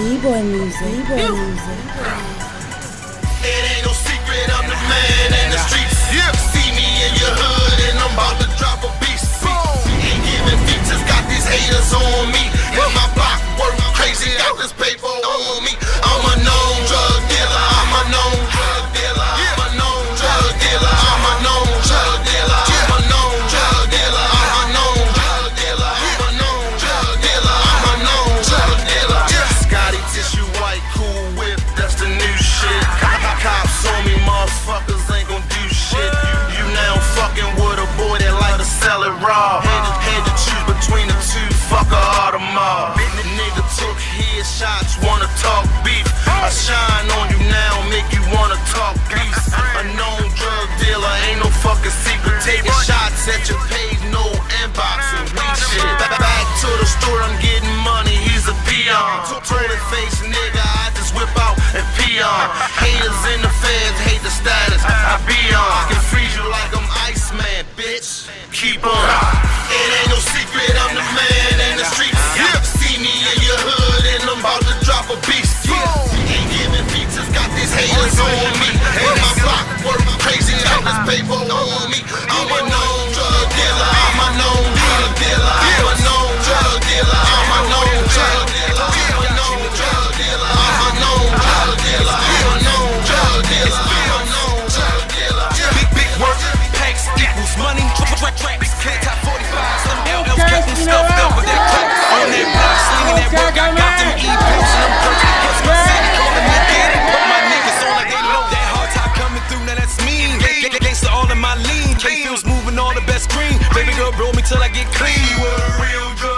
D-boy music. It ain't no secret, I'm the man in the streets. See me in your hood and I'm about to drop a beast. Ain't giving features, got these haters on me. And my block work crazy, got this paper on me. I'm a known drug dealer, I'm a known drug dealer. I'm a known drug dealer, I'm a known drug dealer. I'm a known drug dealer, I'm a known drug dealer. I'm a known drug dealer, I'm a known drug dealer. Scotty tissue white, cool whip, that's the new shit. Cops on me, motherfuckers ain't gon' do shit. You now fucking with a boy that like to sell it raw. Had to choose between the two, fuck a Audemars. Nigga took headshots, wanna talk beef. I shine on you now, make you wanna talk beef. A known drug dealer, ain't no fucking secret. Taking shots at your page, no inbox and weak shit. Back to the store, I'm getting money, he's a peon. Toilet face nigga, I just whip out and pee on. Haters in the feds, hate the status, I be on. I can freeze you like I'm Iceman, bitch. Keep on. It ain't no secret, I'm the man in the streets. See me in your hood and I'm about to drop a beast. Ain't giving features, got these haters on me. And my block work crazy, got this paper on me. I'm a known drug dealer, I'm a known drug dealer. I'm a known drug dealer, I'm a known drug dealer. I'm a known drug dealer, I'm a known drug dealer. I'm a known drug dealer, I'm a known drug dealer. Big work, packs equals money, tracks. Can't top 45, some LLs kept them stuffed up with that crack. On that block, slinging that work, I got them E-pills and them perks. Hits my city, calling me daddy, put my niggas on like they low. That hard top coming through, now that's mean. Gangsta all in my lean, K-Fields moving all the best green. Baby girl, blow me till I get clean. You a real drug